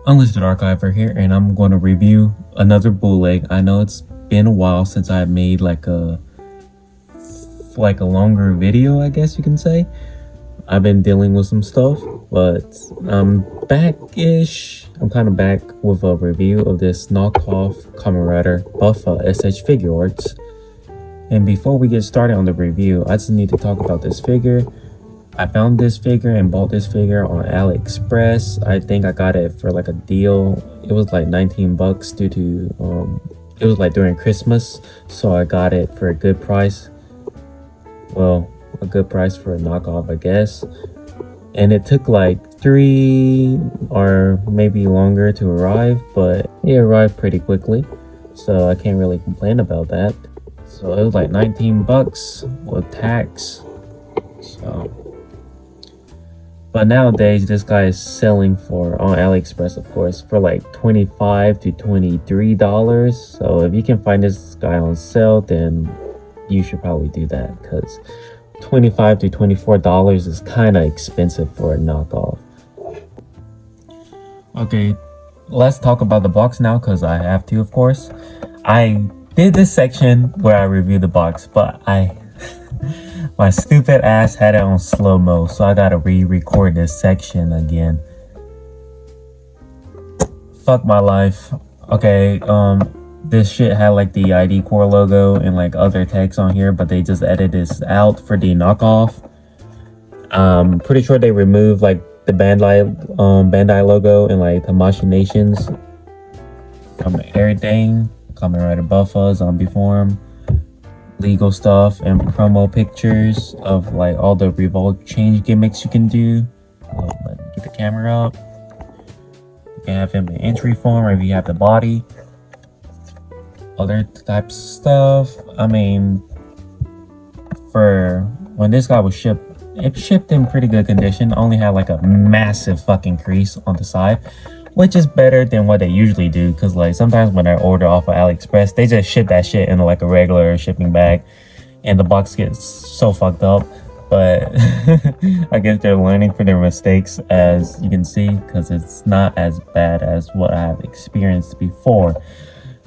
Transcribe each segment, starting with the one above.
Unlisted Archiver here, and I'm going to review another bootleg. I know it's been a while since I made like a longer video, I guess you can say. I've been dealing with some stuff, but I'm back-ish. I'm kind of back with a review of this knockoff Kamen Buffa S.H.Figuarts. And before we get started on the review, I just need to talk about this figure. I found this figure and bought this figure on AliExpress. I think I got it for like a deal. It was like 19 bucks due to it was like during Christmas, so I got it for a good price. Well, a good price for a knockoff, I guess. And it took like 3 or maybe longer to arrive, but it arrived pretty quickly, so I can't really complain about that. So it was like 19 bucks with tax. But nowadays, this guy is selling for, on AliExpress of course, for like $25 to $23. So if you can find this guy on sale, then you should probably do that, because $25 to $24 is kind of expensive for a knockoff. Okay, let's talk about the box now, because I have to, of course. I did this section where I reviewed the box, but my stupid ass had it on slow-mo, so I gotta re-record this section again. Fuck my life. Okay, this shit had like the ID Core logo and like other text on here, but they just edited this out for the knockoff. Pretty sure they removed like the Bandai logo and like the machinations from everything. Kamen Rider Buffa, zombie form, legal stuff, and promo pictures of like all the revolt change gimmicks you can do. Let me get the camera up. You can have him in entry form, or if you have the body. Other types of stuff. I mean, for when this guy was shipped, it shipped in pretty good condition. Only had like a massive fucking crease on the side, which is better than what they usually do, because like sometimes when I order off of AliExpress, they just ship that shit in like a regular shipping bag and the box gets so fucked up. But I guess they're learning from their mistakes, as you can see, because it's not as bad as what I have experienced before.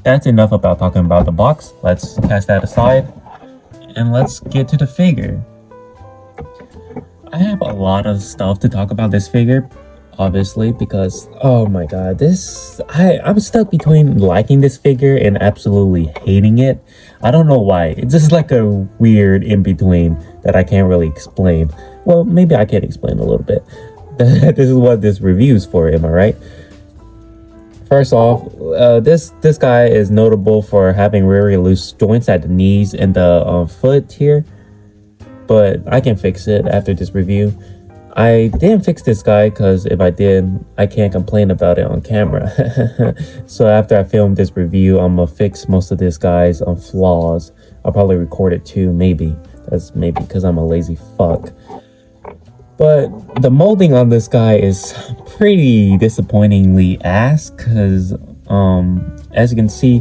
That's enough about talking about the box. Let's cast that aside and let's get to the figure. I have a lot of stuff to talk about this figure, obviously, because oh my god, I'm stuck between liking this figure and absolutely hating it. I don't know why. It's just like a weird in between that I can't really explain. Well, maybe I can explain a little bit. This is what this review is for, am I right? First off, this guy is notable for having very loose joints at the knees and the foot here, but I can fix it after this review. I didn't fix this guy because if I did, I can't complain about it on camera. So after I film this review, I'm gonna fix most of this guy's flaws. I'll probably record it too, maybe. That's maybe because I'm a lazy fuck. But the molding on this guy is pretty disappointingly ass, because as you can see,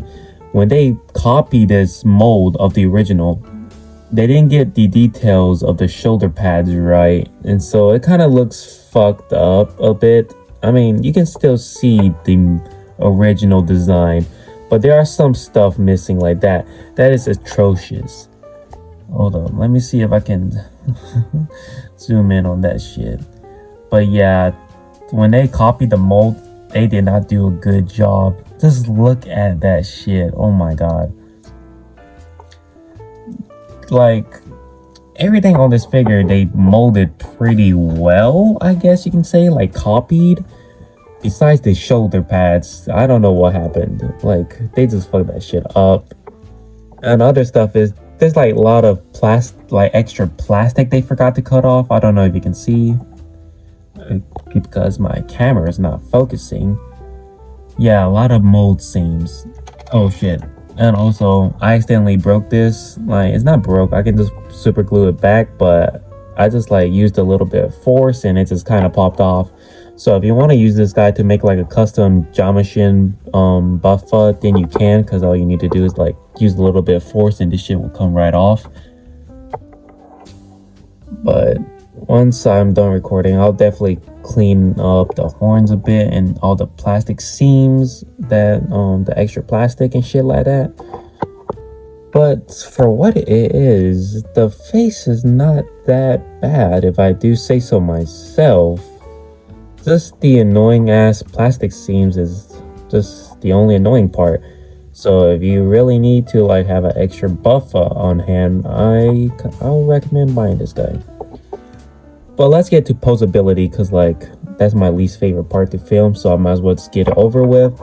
when they copied this mold of the original, they didn't get the details of the shoulder pads right, and so it kind of looks fucked up a bit. I mean, you can still see the original design, but there are some stuff missing like that. That is atrocious. Hold on, let me see if I can zoom in on that shit. But yeah, when they copied the mold, they did not do a good job. Just look at that shit. Oh my god. Like, everything on this figure, they molded pretty well, I guess you can say, like copied. Besides the shoulder pads, I don't know what happened. Like, they just fucked that shit up. And other stuff is, there's like a lot of extra plastic they forgot to cut off. I don't know if you can see, because my camera is not focusing. Yeah, a lot of mold seams. Oh shit. And also, I accidentally broke this. Like, it's not broke, I can just super glue it back, but I just like used a little bit of force and it just kind of popped off. So if you want to use this guy to make like a custom Jamashin Buffa, then you can, because all you need to do is like use a little bit of force and this shit will come right off. But Once I'm done recording, I'll definitely clean up the horns a bit and all the plastic seams, that the extra plastic and shit like that. But for what it is, the face is not that bad, if I do say so myself. Just the annoying ass plastic seams is just the only annoying part. So if you really need to like have an extra Buffa on hand, I'll recommend buying this guy. But let's get to posability, because like that's my least favorite part to film, so I might as well just get it over with.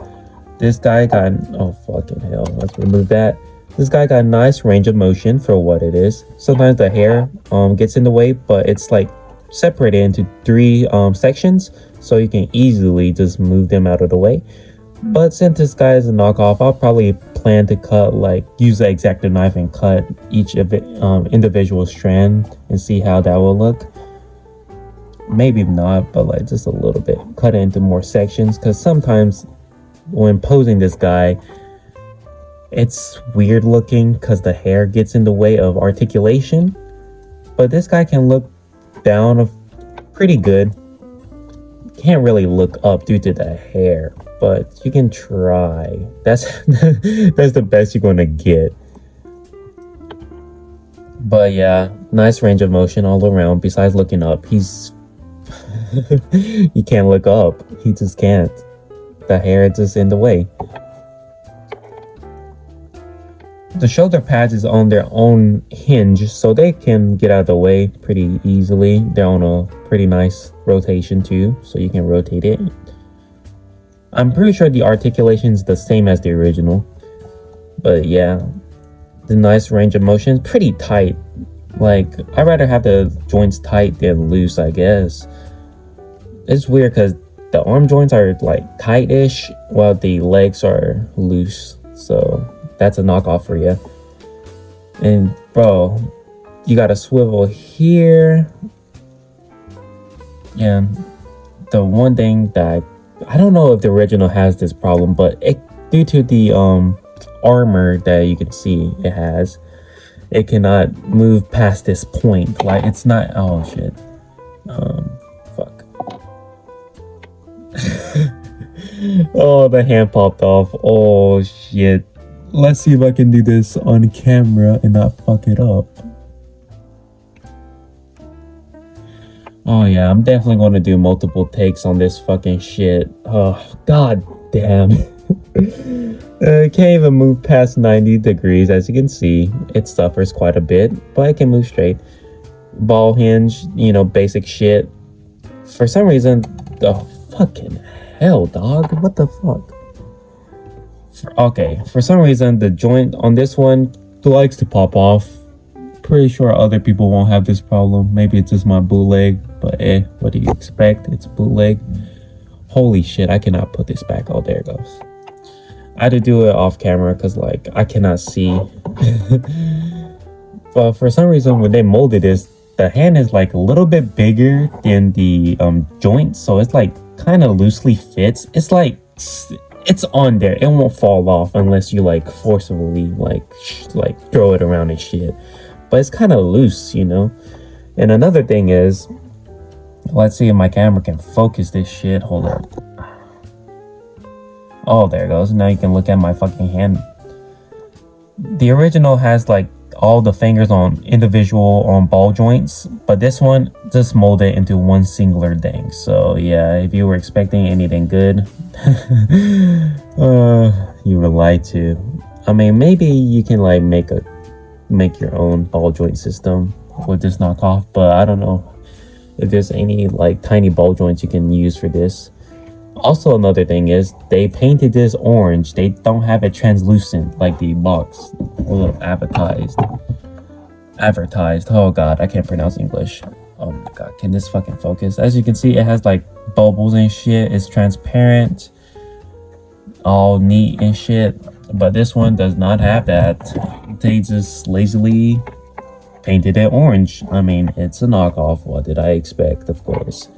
This guy got, oh fucking hell, let's remove that. This guy got a nice range of motion for what it is. Sometimes the hair gets in the way, but it's like separated into 3 sections, so you can easily just move them out of the way. But since this guy is a knockoff, I'll probably plan to use the X-Acto knife and cut each of it, individual strand and see how that will look. Maybe not, but like just a little bit. Cut it into more sections, because sometimes when posing this guy, it's weird looking because the hair gets in the way of articulation. But this guy can look down pretty good. Can't really look up due to the hair, but you can try. That's that's the best you're gonna get. But yeah, nice range of motion all around. Besides looking up, he's you can't look up. He just can't. The hair is just in the way. The shoulder pads is on their own hinge, so they can get out of the way pretty easily. They're on a pretty nice rotation too, so you can rotate it. I'm pretty sure the articulation is the same as the original. But yeah, the nice range of motion, pretty tight. Like, I'd rather have the joints tight than loose, I guess. It's weird because the arm joints are like tight-ish while the legs are loose. So that's a knockoff for you. And bro, you got a swivel here. And the one thing that I don't know if the original has this problem, but due to the armor that you can see it has, it cannot move past this point. Like, it's not, oh shit, fuck. Oh, the hand popped off. Oh shit. Let's see if I can do this on camera and not fuck it up. Oh yeah, I'm definitely going to do multiple takes on this fucking shit. Oh, god damn. It can't even move past 90 degrees, as you can see. It suffers quite a bit, but it can move straight. Ball hinge, you know, basic shit. For some reason, the fucking hell, dog. What the fuck? Okay, for some reason, the joint on this one likes to pop off. Pretty sure other people won't have this problem. Maybe it's just my bootleg, but what do you expect? It's bootleg. Holy shit, I cannot put this back. Oh, there it goes. I had to do it off camera because like I cannot see. But for some reason, when they molded this, the hand is like a little bit bigger than the joint, so it's like kind of loosely fits. It's like it's on there. It won't fall off unless you like forcibly like throw it around and shit. But it's kind of loose, you know. And another thing is, let's see if my camera can focus this shit. Hold up. Oh, there it goes. Now you can look at my fucking hand. The original has like all the fingers on individual ball joints, but this one just molded into one singular thing. So yeah, if you were expecting anything good, you were lied to. I mean, maybe you can like make your own ball joint system with this knockoff, but I don't know if there's any like tiny ball joints you can use for this. Also, another thing is they painted this orange. They don't have it translucent like the box advertised. Oh god, I can't pronounce English. Oh my god, can this fucking focus? As you can see, it has like bubbles and shit. It's transparent, all neat and shit. But this one does not have that. They just lazily painted it orange. I mean, it's a knockoff. What did I expect? Of course.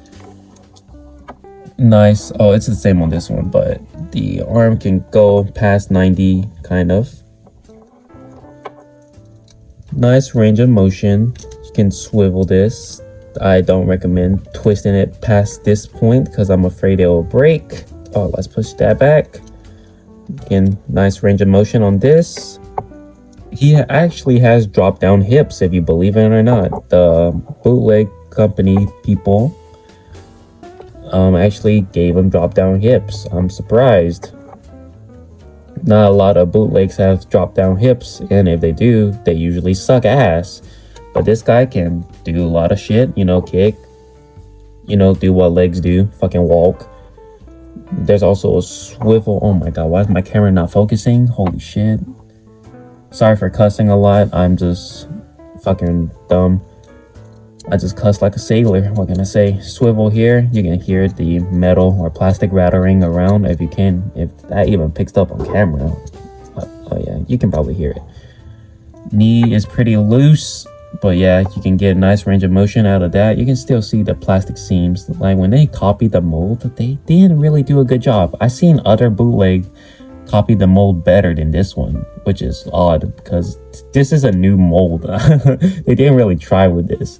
Nice. Oh, it's the same on this one, but the arm can go past 90, kind of. Nice range of motion. You can swivel this. I don't recommend twisting it past this point because I'm afraid it will break. Oh, let's push that back. Again, nice range of motion on this. He actually has drop down hips, if you believe it or not. The Bootleg company people actually gave him drop down hips. I'm surprised. Not a lot of bootlegs have drop down hips, and if they do, they usually suck ass. But this guy can do a lot of shit, you know, kick, you know, do what legs do, fucking walk. There's also a swivel. Oh my god, why is my camera not focusing? Holy shit. Sorry for cussing a lot. I'm just fucking dumb. I just cuss like a sailor. What can I say? Swivel here. You can hear the metal or plastic rattling around if you can. If that even picks up on camera. Oh yeah, you can probably hear it. Knee is pretty loose. But yeah, you can get a nice range of motion out of that. You can still see the plastic seams. Like when they copied the mold, they didn't really do a good job. I've seen other bootleg copy the mold better than this one, which is odd because this is a new mold. They didn't really try with this.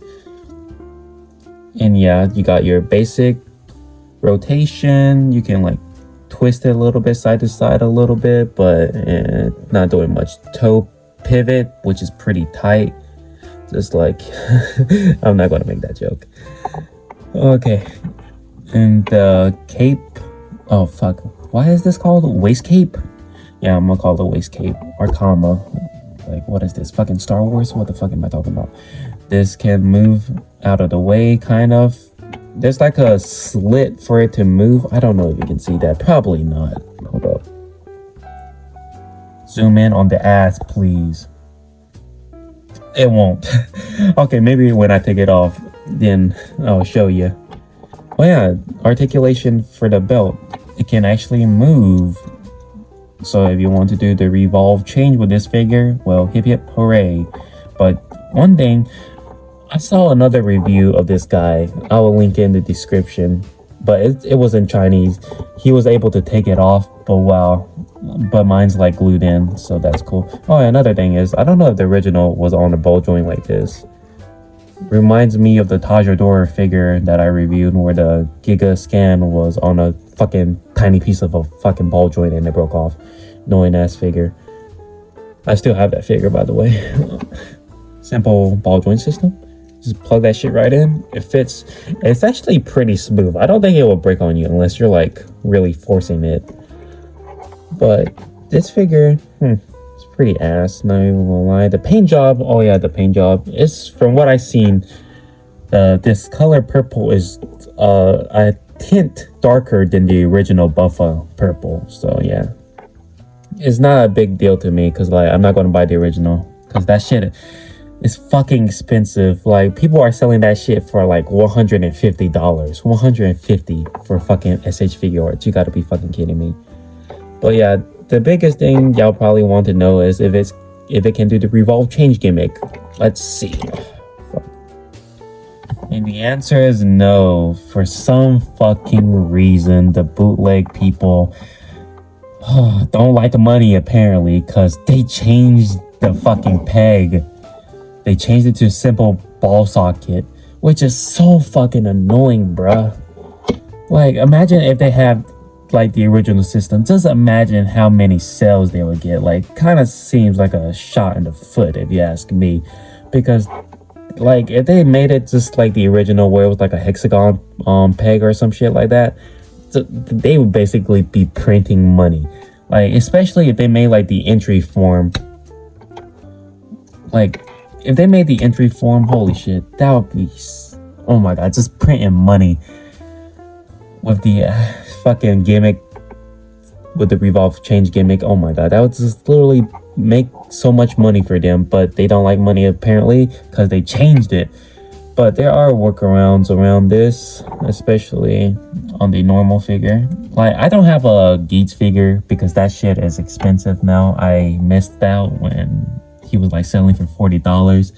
And yeah, you got your basic rotation. You can like twist it a little bit side to side a little bit, but not doing much. Toe pivot, which is pretty tight. Just like, I'm not gonna make that joke. Okay, and the cape. Oh fuck, why is this called waist cape? Yeah, I'm gonna call it waist cape or comma. Like, what is this? Fucking Star Wars? What the fuck am I talking about? This can move out of the way, kind of. There's like a slit for it to move. I don't know if you can see that. Probably not. Hold up. Zoom in on the ass, please. It won't. Okay, maybe when I take it off, then I'll show you. Oh yeah, articulation for the belt. It can actually move. So if you want to do the revolve change with this figure, well, hip hip hooray. But one thing, I saw another review of this guy. I will link in the description. But it was in Chinese. He was able to take it off, but wow. But mine's like glued in, so that's cool. Oh, another thing is, I don't know if the original was on a ball joint like this. Reminds me of the Tajador figure that I reviewed where the Giga Scan was on a fucking tiny piece of a fucking ball joint and it broke off. Annoying ass figure. I still have that figure, by the way. Simple ball joint system. Just plug that shit right in. It fits. It's actually pretty smooth. I don't think it will break on you unless you're like really forcing it. But this figure, it's pretty ass, not even gonna lie. The paint job, oh yeah, the paint job is, from what I've seen, this color purple is a tint darker than the original Buffa purple. So yeah, it's not a big deal to me because like I'm not gonna buy the original because that shit is fucking expensive. Like people are selling that shit for like $150, $150 for fucking S.H.Figuarts. You gotta be fucking kidding me. But yeah, the biggest thing y'all probably want to know is if it can do the revolve change gimmick. Let's see. Fuck. And the answer is no. For some fucking reason, the bootleg people don't like the money apparently, because they changed the fucking peg. They changed it to a simple ball socket, which is so fucking annoying, bruh. Like, imagine if they have like the original system. Just imagine how many sales they would get. Like, kind of seems like a shot in the foot if you ask me, because like if they made it just like the original where it was like a hexagon peg or some shit like that, so they would basically be printing money. Like, especially if they made like the entry form, like if they made the entry form, holy shit, that would be, oh my god, just printing money with the fucking gimmick, with the revolve change gimmick. Oh my god, that would just literally make so much money for them. But they don't like money apparently because they changed it. But there are workarounds around this, especially on the normal figure. Like, I don't have a Geats figure because that shit is expensive now. I missed out when he was like selling for $40.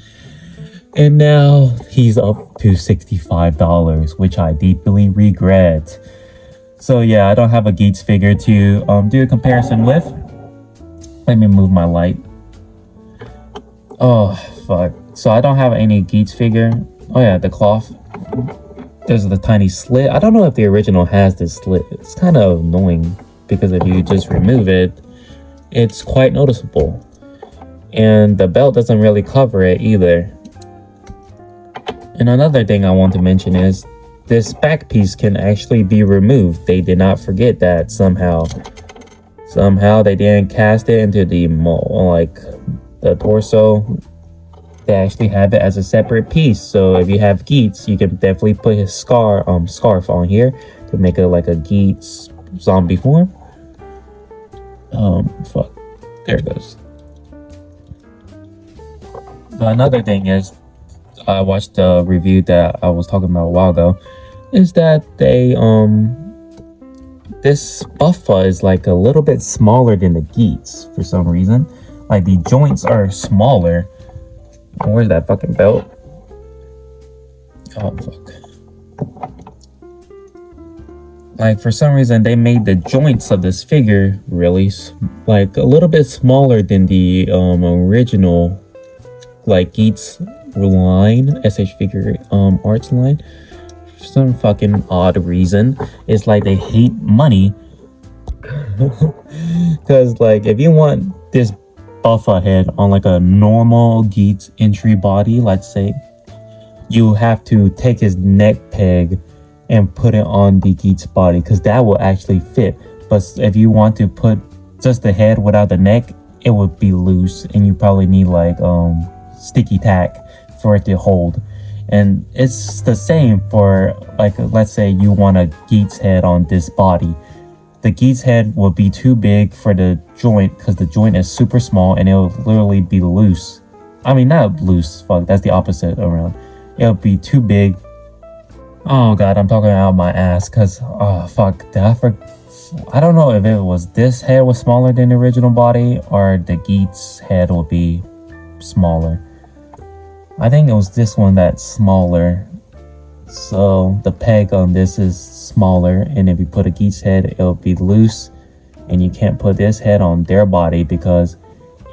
And now he's up to $65, which I deeply regret. So yeah, I don't have a Geats figure to do a comparison with. Let me move my light. Oh, fuck. So I don't have any Geats figure. Oh yeah, the cloth. there's the tiny slit. I don't know if the original has this slit. It's kind of annoying because if you just remove it, it's quite noticeable. And the belt doesn't really cover it either. And another thing I want to mention is this back piece can actually be removed. They did not forget that somehow. Somehow they didn't cast it into the the torso. They actually have it as a separate piece. So if you have Geats, you can definitely put his scarf on here to make it like a Geats zombie form. Fuck. There it goes. But another thing is, I watched the review that I was talking about a while ago, is that they this Buffa is like a little bit smaller than the Geats for some reason. Like the joints are smaller. Where's that fucking belt? Oh fuck. Like for some reason they made the joints of this figure really like a little bit smaller than the original like Geats line, S.H.Figuarts line. For some fucking odd reason, it's like they hate money. Because like if you want this Buffa head on like a normal Geats entry body, let's say, you have to take his neck peg and put it on the Geats body, because that will actually fit. But if you want to put just the head without the neck, it would be loose, and you probably need like sticky tack for it to hold. And it's the same for like, let's say you want a Geats head on this body. The Geats head will be too big for the joint because the joint is super small, and it'll literally be loose. I mean, not loose, fuck, that's the opposite around. It'll be too big. Oh god, I'm talking out my ass because, oh fuck, I don't know if it was this head was smaller than the original body or the Geats head would be smaller. I think it was this one that's smaller. So the peg on this is smaller, and if you put a Geats head, it'll be loose, and you can't put this head on their body because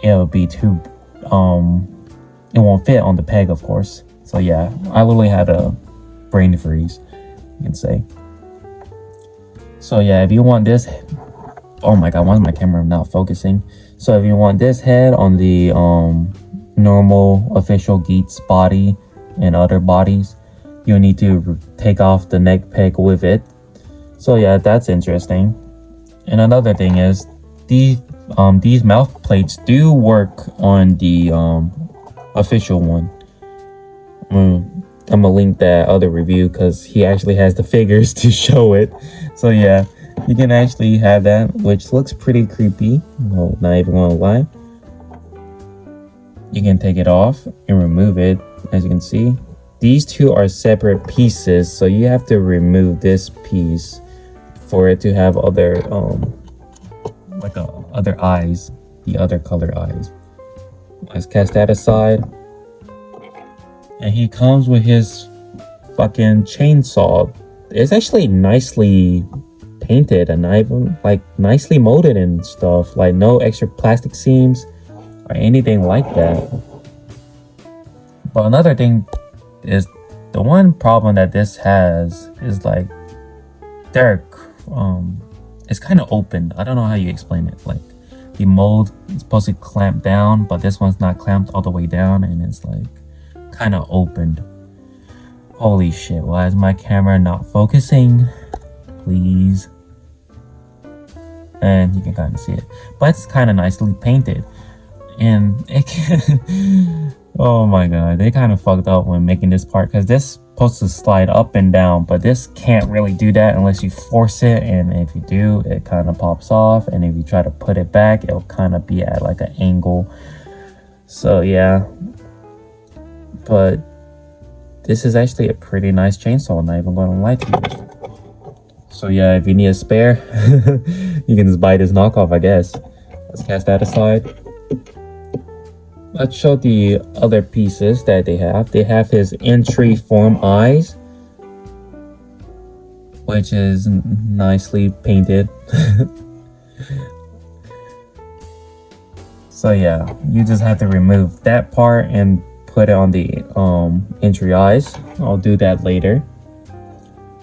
it'll be too it won't fit on the peg, of course. So yeah, I literally had a brain freeze, you can say. So yeah, if you want this, oh my god, why is my camera not focusing? So if you want this head on the normal official Geats body and other bodies, you need to take off the neck peg with it. So yeah, that's interesting. And another thing is these mouth plates do work on the official one. I'm gonna link that other review because he actually has the figures to show it. So yeah, you can actually have that, which looks pretty creepy. Well, not even gonna lie. You can take it off and remove it. As you can see, these two are separate pieces, so you have to remove this piece for it to have other other eyes, the other color eyes. Let's cast that aside. And he comes with his fucking chainsaw. It's actually nicely painted and even like nicely molded and stuff. Like no extra plastic seams or anything like that. But another thing is, the one problem that this has is like it's kind of open. I don't know how you explain it. Like the mold is supposed to clamp down, but this one's not clamped all the way down, and it's like kind of opened. Holy shit, why is my camera not focusing? Please. And you can kind of see it, but it's kind of nicely painted, and it can oh my god, they kind of fucked up when making this part, because this is supposed to slide up and down, but this can't really do that unless you force it, and if you do, it kind of pops off, and if you try to put it back, it'll kind of be at like an angle. So yeah, but this is actually a pretty nice chainsaw, not even going to lie to you. So yeah, if you need a spare, you can just buy this knockoff, I guess. Let's cast that aside. Let's show the other pieces that they have. They have his entry form eyes, which is nicely painted. So yeah, you just have to remove that part and put it on the entry eyes. I'll do that later.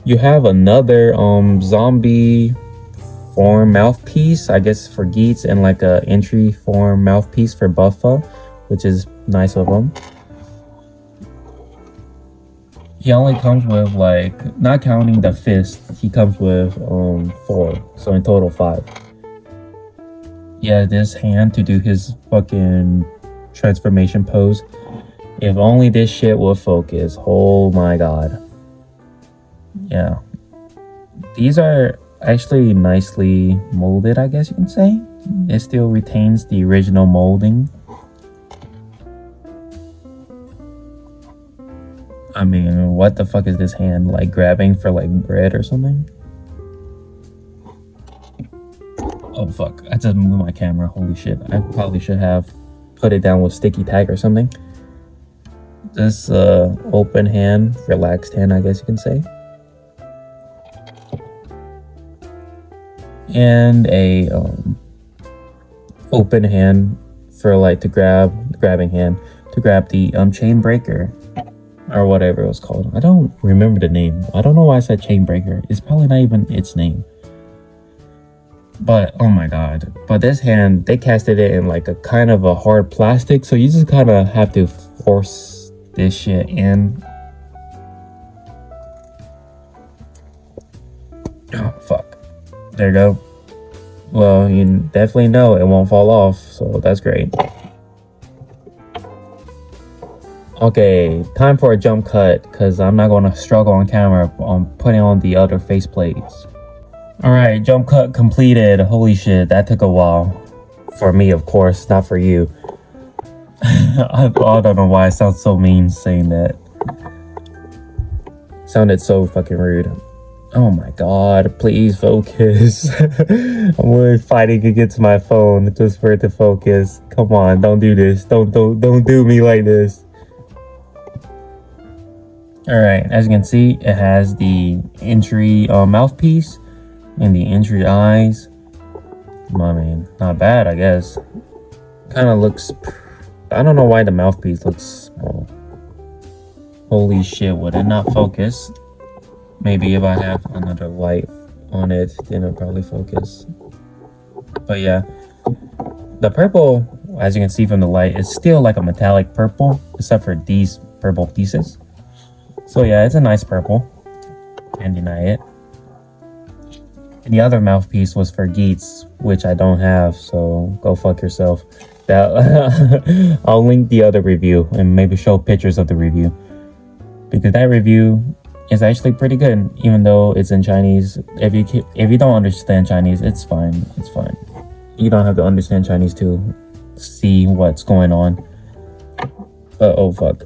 You have another zombie form mouthpiece, I guess for Geats, and like a entry form mouthpiece for Buffa, which is nice of him. He only comes with, like, not counting the fist, he comes with 4, so in total 5. Yeah, this hand to do his fucking transformation pose. If only this shit would focus. Oh my god. Yeah. These are actually nicely molded, I guess you can say. It still retains the original molding. I mean, what the fuck is this hand? Like grabbing for like bread or something? Oh fuck, I just moved my camera. Holy shit. I probably should have put it down with sticky tag or something. This open hand, relaxed hand, I guess you can say. And a open hand for like to grabbing hand to grab the chain breaker or whatever it was called. I don't remember the name. I don't know why I said chain breaker. It's probably not even its name. But oh my god. But this hand, they casted it in like a kind of a hard plastic, so you just kind of have to force this shit in. Oh fuck. There you go. Well, you definitely know it won't fall off, so that's great. Okay, time for a jump cut, because I'm not going to struggle on camera on putting on the other faceplates. Alright, jump cut completed. Holy shit, that took a while. For me, of course, not for you. I don't know why I sound so mean saying that. Sounded so fucking rude. Oh my god, please focus. I'm really fighting against my phone just for it to focus. Come on, don't do this. Don't do me like this. Alright, as you can see, it has the entry mouthpiece and the entry eyes. I mean, not bad, I guess. Kind of looks... I don't know why the mouthpiece looks small. Holy shit, would it not focus? Maybe if I have another light on it, then it'll probably focus. But yeah, the purple, as you can see from the light, is still like a metallic purple, except for these purple pieces. So yeah, it's a nice purple. Can't deny it. And the other mouthpiece was for Geats, which I don't have, so go fuck yourself. That I'll link the other review and maybe show pictures of the review, because that review is actually pretty good, even though it's in Chinese. If you don't understand Chinese, it's fine. It's fine. You don't have to understand Chinese to see what's going on. But oh fuck.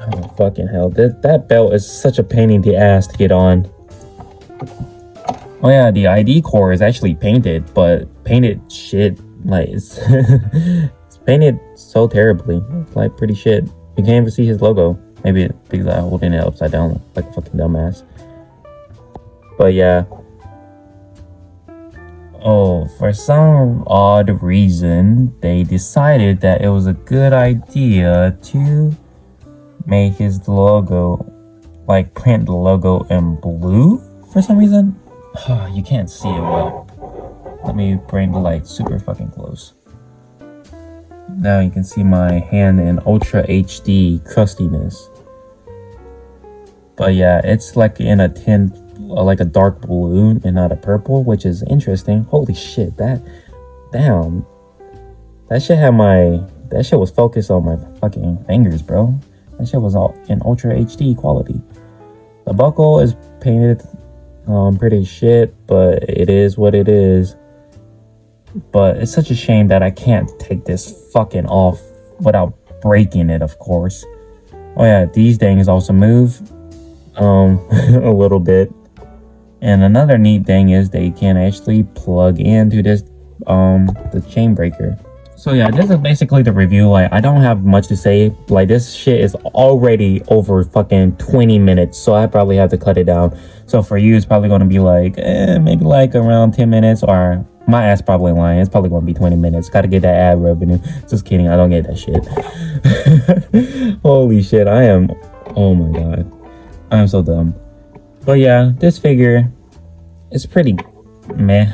Oh fucking hell. That belt is such a pain in the ass to get on. Oh yeah, the ID core is actually painted, but painted shit. Like it's it's painted so terribly. It's like pretty shit. You can't even see his logo. Maybe because I'm holding it upside down like a fucking dumbass. But yeah. Oh, for some odd reason, they decided that it was a good idea to make his logo, like print the logo in blue for some reason. You can't see it well. Let me bring the light super fucking close. Now you can see my hand in Ultra HD crustiness. But yeah, it's like in a tint, like a dark blue and not a purple, which is interesting. Holy shit, damn. That shit was focused on my fucking fingers, bro. That shit was all in Ultra HD quality. The buckle is painted pretty shit, but it is what it is. But it's such a shame that I can't take this fucking off without breaking it, of course. Oh yeah, these things also move a little bit. And another neat thing is they can actually plug into this the chain breaker. So yeah, this is basically the review. Like, I don't have much to say. Like, this shit is already over fucking 20 minutes, so I probably have to cut it down. So for you, it's probably going to be like maybe like around 10 minutes or My ass probably lying. It's probably gonna be 20 minutes. Gotta get that ad revenue. Just kidding. I don't get that shit. Holy shit. I am. Oh my god. I am so dumb. But yeah, this figure is pretty meh.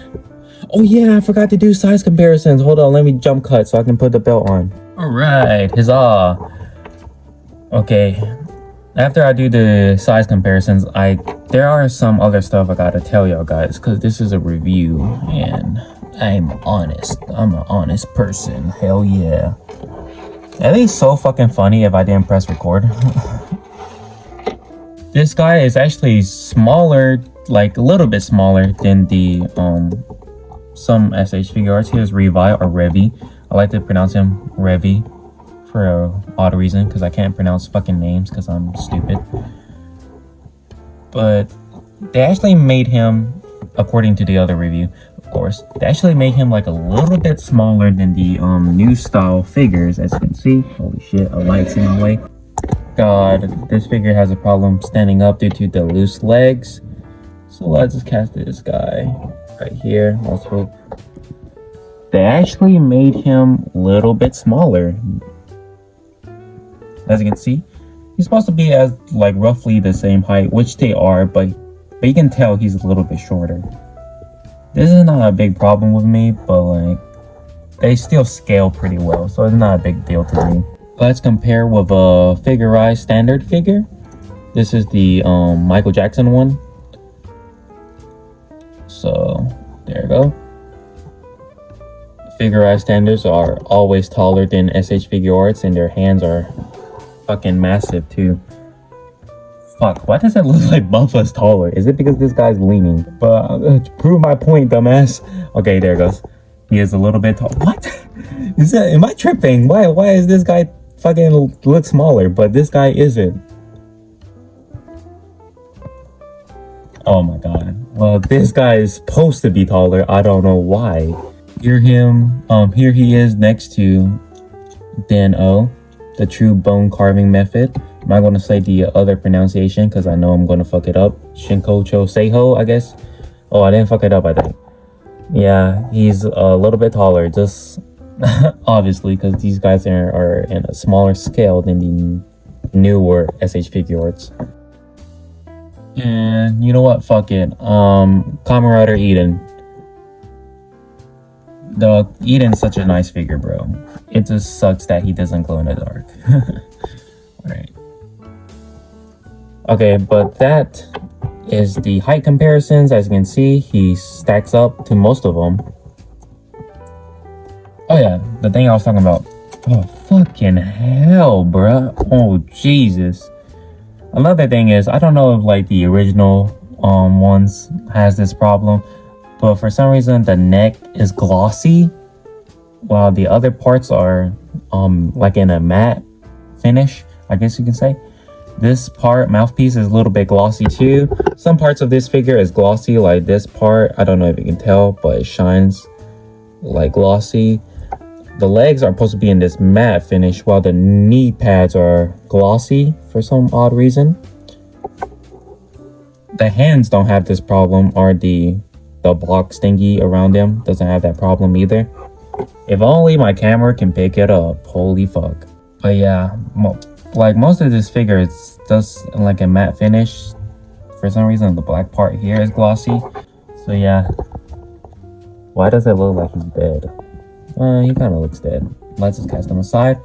Oh yeah, I forgot to do size comparisons. Hold on, let me jump cut so I can put the belt on. Alright, huzzah. Okay. After I do the size comparisons, there are some other stuff I gotta tell y'all guys, because this is a review and I'm honest. I'm an honest person. Hell yeah. That'd be so fucking funny if I didn't press record. This guy is actually smaller, like a little bit smaller than the some S.H.Figuarts. Here's Revi or Revi. I like to pronounce him Revi for an odd reason, because I can't pronounce fucking names because I'm stupid. But they actually made him, according to the other review, of course, they actually made him like a little bit smaller than the new style figures, as you can see. Holy shit, a light's in my way. God, this figure has a problem standing up due to the loose legs. So let's just cast this guy right here. Let's hope. They actually made him a little bit smaller. As you can see, he's supposed to be as like roughly the same height, which they are, but you can tell he's a little bit shorter. This is not a big problem with me, but like they still scale pretty well, so it's not a big deal to me. Let's compare with a Figuarts standard figure. This is the Michael Jackson one. So there you go. Figuarts standards are always taller than S.H.Figuarts, and their hands are fucking massive too. Fuck, why does it look like Buffa's taller? Is it because this guy's leaning? But to prove my point, dumbass. Okay, there it goes. He is a little bit tall. What? Is that? Am I tripping? Why is this guy fucking look smaller, but this guy isn't? Oh my god. Well, this guy is supposed to be taller. I don't know why. Here he is next to Dan O, the true bone carving method. I'm not going to say the other pronunciation because I know I'm going to fuck it up. Shinkocho Seiho, I guess. Oh, I didn't fuck it up, I think. Yeah, he's a little bit taller, just obviously, because these guys are in a smaller scale than the newer S.H.Figuarts. And you know what? Fuck it. Kamen Rider Eden. Eden's such a nice figure, bro. It just sucks that he doesn't glow in the dark. Alright. Okay, but that is the height comparisons. As you can see, he stacks up to most of them. Oh yeah, the thing I was talking about. Oh, fucking hell, bruh. Oh, Jesus. Another thing is, I don't know if like the original ones has this problem, but for some reason the neck is glossy while the other parts are like in a matte finish, I guess you can say. This part, mouthpiece, is a little bit glossy too. Some parts of this figure is glossy, like this part. I don't know if you can tell, but it shines like glossy. The legs are supposed to be in this matte finish while the knee pads are glossy for some odd reason. The hands don't have this problem, or the block stingy around them doesn't have that problem either. If only my camera can pick it up. Holy fuck. But yeah, like most of this figure is just like a matte finish. For some reason the black part here is glossy. So yeah. Why does it look like he's dead? He kind of looks dead. Let's just cast him aside.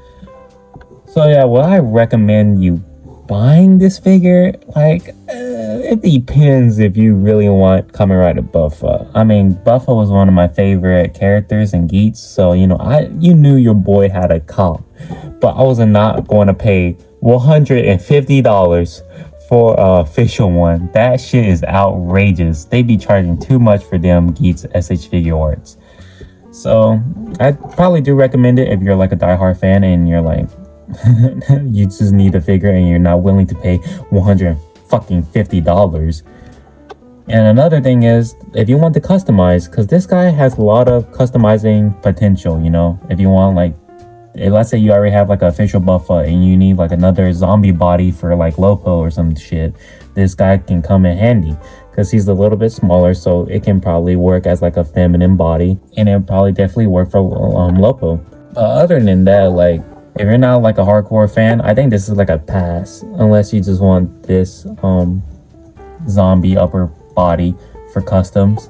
So yeah, would I recommend you buying this figure? Like, it depends if you really want Kamen Rider Buffa. I mean, Buffa was one of my favorite characters in Geats, so you know, you knew your boy had a comp. But I was not going to pay $150 for an official one. That shit is outrageous. They be charging too much for them Geats S.H.Figuarts. So I probably do recommend it if you're like a diehard fan and you're like you just need a figure and you're not willing to pay $150. And another thing is, if you want to customize, because this guy has a lot of customizing potential, you know, if you want like let's say you already have like an official Buffa and you need like another zombie body for like Lopo or some shit, this guy can come in handy because he's a little bit smaller, so it can probably work as like a feminine body, and it'll probably definitely work for Lopo. But other than that, like, if you're not like a hardcore fan, I think this is like a pass, unless you just want this zombie upper body for customs.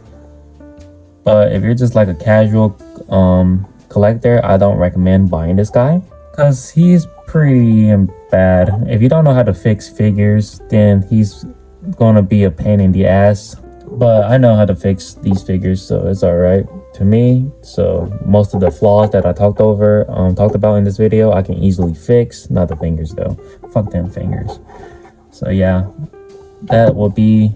But if you're just like a casual collector, I don't recommend buying this guy because he's pretty bad. If you don't know how to fix figures, then he's gonna be a pain in the ass. But I know how to fix these figures, so it's alright to me. So most of the flaws that I talked about in this video, I can easily fix. Not the fingers though. Fuck them fingers. So yeah, that will be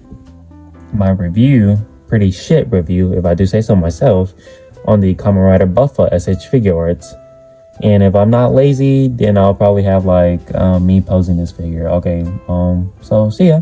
my review. Pretty shit review, if I do say so myself, on the Kamen Rider Buffa S.H.Figuarts. And if I'm not lazy, then I'll probably have like me posing this figure. Okay, so see ya.